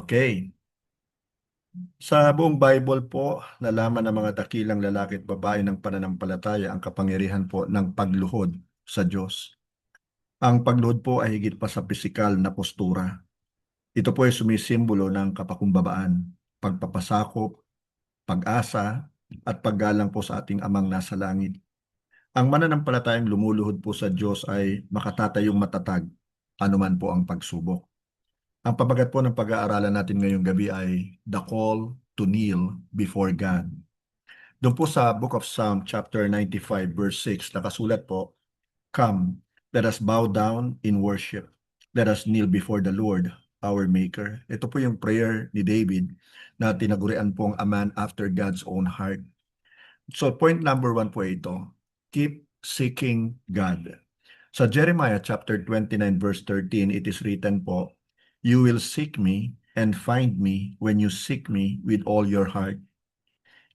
Okay. Sa buong Bible po, nalaman ng mga dakilang lalaki at babae ng pananampalataya ang kapangyarihan po ng pagluhod sa Diyos. Ang pagluhod po ay higit pa sa pisikal na postura. Ito po ay sumisimbolo ng kapakumbabaan, pagpapasakop, pag-asa, at paggalang po sa ating amang nasa langit. Ang mananampalatayang lumuluhod po sa Diyos ay makatatayong matatag, anuman po ang pagsubok. Ang pabagat po ng pag-aaralan natin ngayong gabi ay The Call to Kneel Before God. Doon po sa Book of Psalm chapter 95 verse 6 nakasulat po, Come, let us bow down in worship. Let us kneel before the Lord, our Maker. Ito po yung prayer ni David na tinagurian pong a man after God's own heart. So point number 1 po ito, keep seeking God. Sa Jeremiah chapter 29 verse 13, it is written po, You will seek me and find me when you seek me with all your heart.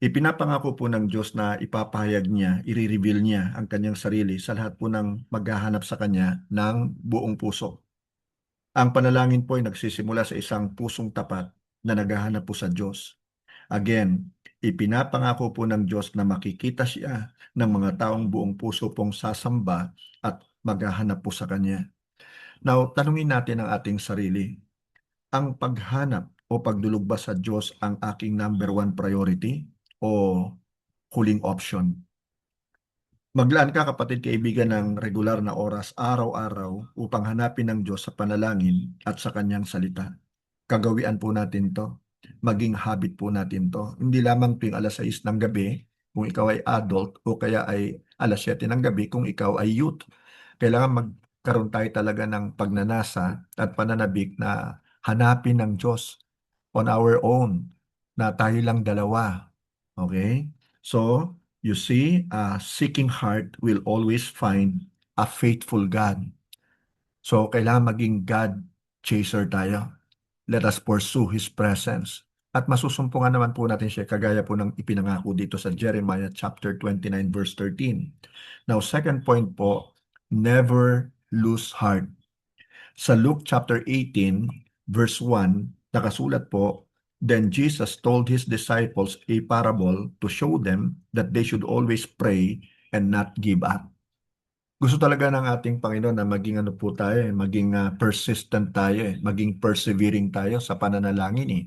Ipinapangako po ng Diyos na ipapahayag niya, i-reveal niya ang kanyang sarili sa lahat po ng maghahanap sa kanya ng buong puso. Ang panalangin po ay nagsisimula sa isang pusong tapat na naghahanap po sa Diyos. Again, ipinapangako po ng Diyos na makikita siya ng mga taong buong puso pong sasamba at maghahanap po sa Kanya. Now, tanungin natin ang ating sarili. Ang paghanap o pagdulog ba sa Diyos ang aking number one priority o huling option? Maglaan ka, kapatid kaibigan, ng regular na oras araw-araw upang hanapin ng Diyos sa panalangin at sa Kanyang salita. Kagawian po natin to. Maging habit po natin to. Hindi lamang tuwing alas 6 ng gabi kung ikaw ay adult o kaya ay alas 7 ng gabi kung ikaw ay youth. Kailangan magkaroon tayo talaga ng pagnanasa at pananabik na hanapin ng Diyos on our own na tayo lang dalawa. Okay? So, you see, a seeking heart will always find a faithful God. So, kailangan maging God chaser tayo. Let us pursue His presence. At masusumpungan naman po natin siya kagaya po ng ipinangako dito sa Jeremiah chapter 29 verse 13. Now, second point po, never lose heart. Sa Luke chapter 18 verse 1, nakasulat po, Then Jesus told His disciples a parable to show them that they should always pray and not give up. Gusto talaga ng ating Panginoon na maging ano po tayo, maging persistent tayo, maging persevering tayo sa pananalangin eh.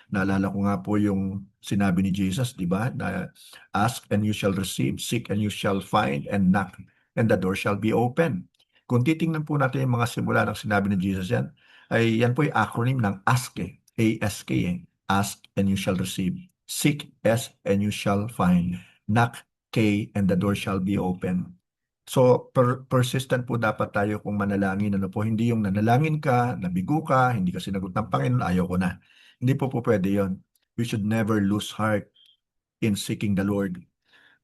Naalala ko nga po yung sinabi ni Jesus, di ba? Na ask and you shall receive, seek and you shall find, and knock and the door shall be open. Kung titingnan po natin yung mga simula ng sinabi ni Jesus yan, ay yan po yung acronym ng ASK eh. ASK eh. Ask and you shall receive. Seek, S, and you shall find. Knock, K, and the door shall be open. So, persistent po dapat tayo kung manalangin. Ano po, hindi yung nanalangin ka, nabigo ka, hindi ka sinagot ng Panginoon, ayaw ko na. Hindi po pwede yon. We should never lose heart in seeking the Lord.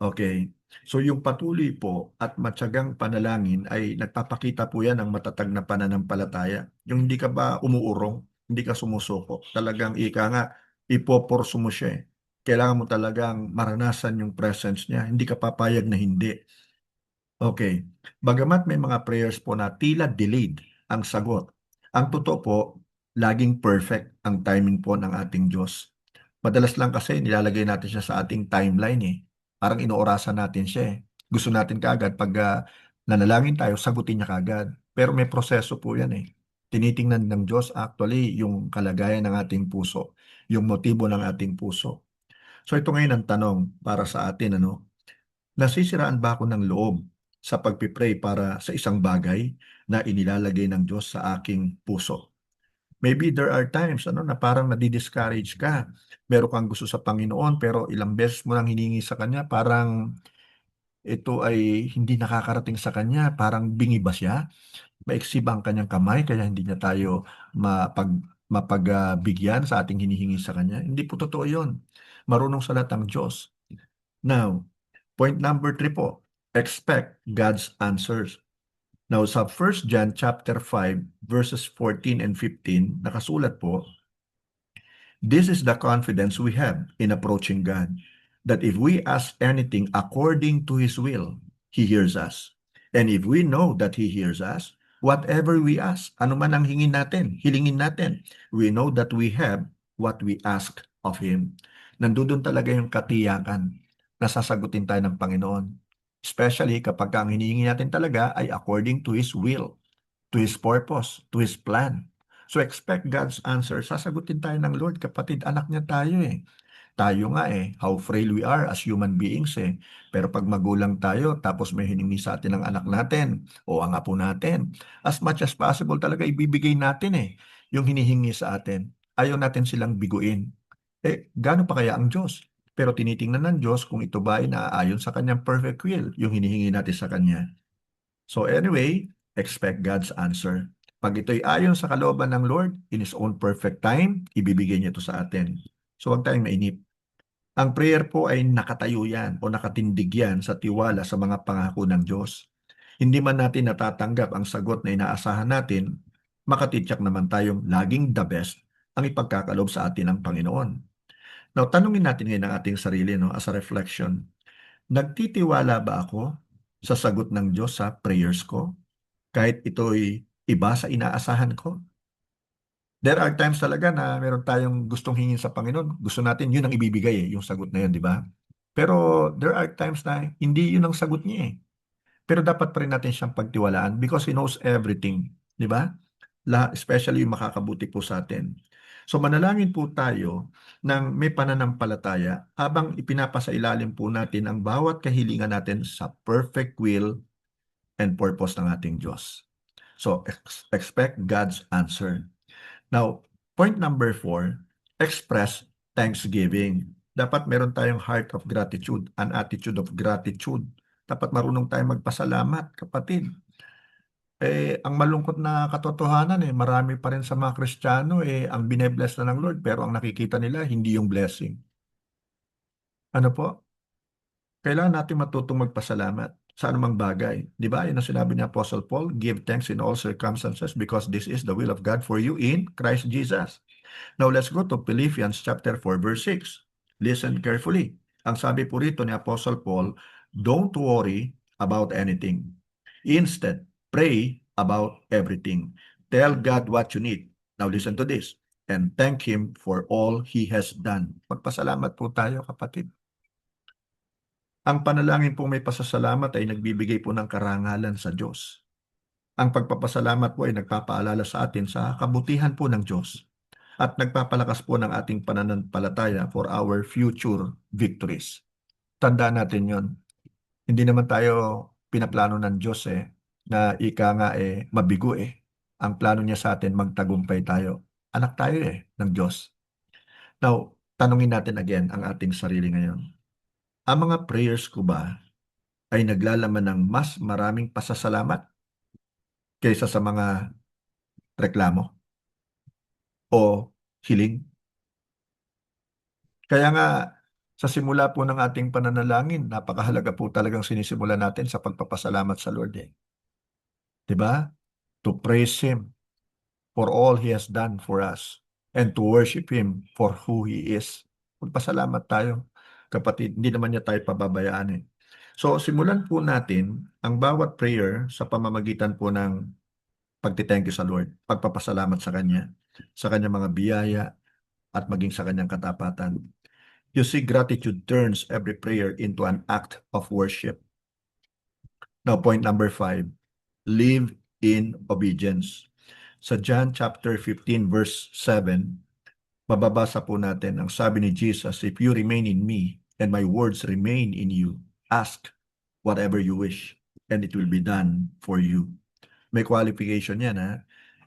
Okay. So, yung patuloy po at matyagang panalangin ay nagpapakita po yan ng matatag na pananampalataya. Yung hindi ka ba umuurong, hindi ka sumusuko. Talagang ika nga, ipoporso mo siya eh. Kailangan mo talagang maranasan yung presence niya. Hindi ka papayag na hindi. Okay. Bagamat may mga prayers po na tila delayed ang sagot, ang totoo po, laging perfect ang timing po ng ating Diyos. Madalas lang kasi nilalagay natin siya sa ating timeline eh. Parang inoorasan natin siya eh. Gusto natin kaagad pag nanalangin tayo, sagutin niya kaagad. Pero may proseso po yan eh. Tinitingnan ng Diyos actually yung kalagayan ng ating puso, yung motibo ng ating puso. So ito ngayon ang tanong para sa atin, ano? Nasisiraan ba ako ng loob sa pagpipray para sa isang bagay na inilalagay ng Diyos sa aking puso? Maybe there are times na parang nadi-discourage ka. Meron kang gusto sa Panginoon pero ilang beses mo nang hiningi sa Kanya, parang ito ay hindi nakakarating sa Kanya. Parang bingi ba siya? Maiksi ba ang Kanyang kamay kaya hindi niya tayo mapagbigyan sa ating hinihingi sa Kanya? Hindi po totoo yun. Marunong sa lahat ang Diyos. Now, point number 3 po, expect God's answers. Now sa 1 John chapter 5 verses 14 and 15, nakasulat po, This is the confidence we have in approaching God, that if we ask anything according to His will, He hears us. And if we know that He hears us, Whatever we ask, ano man ang hingin natin, hilingin natin, we know that we have what we ask of Him. Nandudun talaga yung katiyakan na sasagutin tayo ng Panginoon. Especially kapag ang hinihingi natin talaga ay according to His will, to His purpose, to His plan. So expect God's answer. Sasagutin tayo ng Lord, kapatid, anak niya tayo eh. Tayo nga eh, how frail we are as human beings eh. Pero pag magulang tayo, tapos may hiningi sa atin ng anak natin o ang apo natin, as much as possible talaga ibibigay natin eh, yung hinihingi sa atin. Ayaw natin silang biguin. Eh, gaano pa kaya ang Diyos? Pero tinitingnan ng Diyos kung ito ba ay naaayon sa kanyang perfect will, yung hinihingi natin sa kanya. So anyway, expect God's answer. Pag ito'y ayon sa kalooban ng Lord, in His own perfect time, ibibigay niya ito sa atin. So huwag tayong mainip. Ang prayer po ay nakatayo yan o nakatindig yan sa tiwala sa mga pangako ng Diyos. Hindi man natin natatanggap ang sagot na inaasahan natin, makatityak naman tayong laging the best ang ipagkakalob sa atin ng Panginoon. Now, tanungin natin ngayon ang ating sarili no, as a reflection. Nagtitiwala ba ako sa sagot ng Diyos sa prayers ko? Kahit ito'y iba sa inaasahan ko? There are times talaga na meron tayong gustong hingin sa Panginoon. Gusto natin yun ang ibibigay eh, yung sagot na yun, di ba? Pero there are times na hindi yun ang sagot niya eh. Pero dapat pa rin natin siyang pagtiwalaan because He knows everything, di ba? Especially yung makakabuti po sa atin. So manalangin po tayo ng may pananampalataya habang ipinapasailalim po natin ang bawat kahilingan natin sa perfect will and purpose ng ating Diyos. So expect God's answer. Now, point number 4, express thanksgiving. Dapat meron tayong heart of gratitude, an attitude of gratitude. Dapat marunong tayong magpasalamat, kapatid. Ang malungkot na katotohanan marami pa rin sa mga Kristiyano ang binebless na ng Lord pero ang nakikita nila hindi yung blessing. Ano po? Kailangan natin matutong magpasalamat sa anumang bagay. Di ba? Yun ang sinabi ni Apostle Paul, give thanks in all circumstances because this is the will of God for you in Christ Jesus. Now let's go to Philippians chapter 4 verse 6. Listen carefully. Ang sabi po rito ni Apostle Paul, don't worry about anything. Instead, pray about everything. Tell God what you need. Now listen to this. And thank Him for all He has done. Magpasalamat po tayo, kapatid. Ang panalangin po may pasasalamat ay nagbibigay po ng karangalan sa Diyos. Ang pagpapasalamat po ay nagpapaalala sa atin sa kabutihan po ng Diyos at nagpapalakas po ng ating pananampalataya for our future victories. Tandaan natin yon. Hindi naman tayo pinaplano ng Diyos na ika nga mabigo eh. Ang plano niya sa atin magtagumpay tayo. Anak tayo ng Diyos. Now, tanungin natin again ang ating sarili ngayon. Ang mga prayers ko ba ay naglalaman ng mas maraming pasasalamat kaysa sa mga reklamo o hiling? Kaya nga, sa simula po ng ating pananalangin, napakahalaga po talagang sinisimula natin sa pagpapasalamat sa Lord. Diba? To praise Him for all He has done for us and to worship Him for who He is. Magpasalamat tayo, kapatid. Hindi naman niya tayo pababayaan So, simulan po natin ang bawat prayer sa pamamagitan po ng pagtithank you sa Lord, pagpapasalamat sa Kanya, sa Kanyang mga biyaya, at maging sa Kanyang katapatan. You see, gratitude turns every prayer into an act of worship. Now, point number 5, live in obedience. Sa John chapter 15 verse 7, mababasa po natin ang sabi ni Jesus, if you remain in me and my words remain in you, ask whatever you wish and it will be done for you. May qualification yan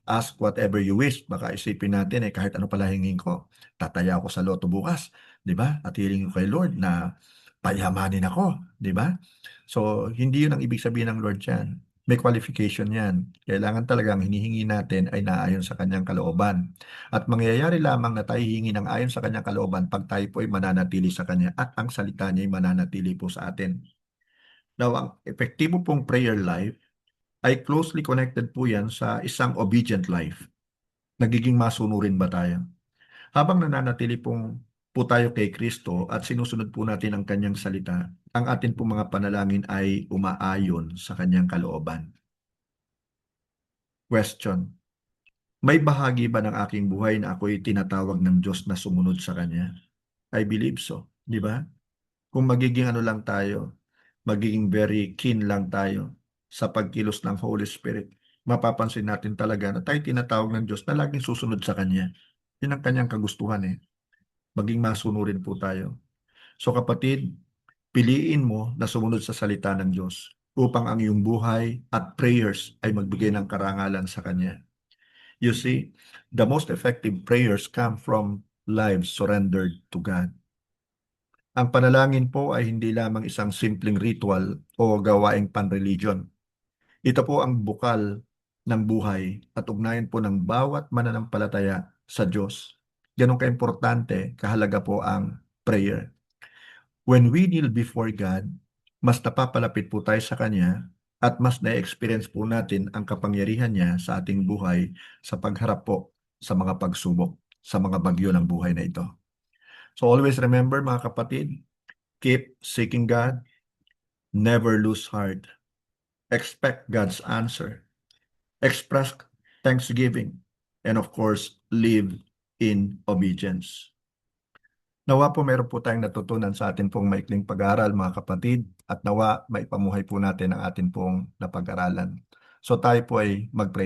Ask whatever you wish. Baka isipin natin kahit ano pala hingin ko. Tataya ako sa loto bukas, di ba? At hiling ko kay Lord na payamanin ako, di ba? So, hindi yun ang ibig sabihin ng Lord yan. May qualification yan. Kailangan talagang hinihingi natin ay naayon sa kanyang kalooban. At mangyayari lamang na tayo hihingi ng ayon sa kanyang kalooban pag tayo po ay mananatili sa kanya at ang salita niya ay mananatili po sa atin. Now, ang epektibo pong prayer life ay closely connected po yan sa isang obedient life. Nagiging masunurin ba tayo? Habang nananatili po tayo kay Kristo at sinusunod po natin ang kanyang salita, ang atin po mga panalangin ay umaayon sa kanyang kalooban. Question. May bahagi ba ng aking buhay na ako'y tinatawag ng Diyos na sumunod sa Kanya? I believe so. Di ba? Kung magiging ano lang tayo, magiging very keen lang tayo sa pagkilos ng Holy Spirit, mapapansin natin talaga na tayo tinatawag ng Diyos na laging susunod sa Kanya. Yun ang Kanyang kagustuhan eh. Maging masunurin po tayo. So kapatid, piliin mo na sumunod sa salita ng Diyos upang ang iyong buhay at prayers ay magbigay ng karangalan sa Kanya. You see, the most effective prayers come from lives surrendered to God. Ang panalangin po ay hindi lamang isang simpleng ritual o gawaing panreligion. Ito po ang bukal ng buhay at ugnayan po ng bawat mananampalataya sa Diyos. Ganun kaimportante, kahalaga po ang prayer. When we kneel before God, mas napapalapit po tayo sa Kanya at mas na-experience po natin ang kapangyarihan niya sa ating buhay sa pagharap po sa mga pagsubok, sa mga bagyo ng buhay na ito. So always remember mga kapatid, keep seeking God, never lose heart, expect God's answer, express thanksgiving, and of course, live in obedience. Nawa po meron po tayong natutunan sa atin pong maikling pag-aaral mga kapatid at nawa maipamuhay po natin ang atin pong napag-aralan. So tayo po ay mag-pray.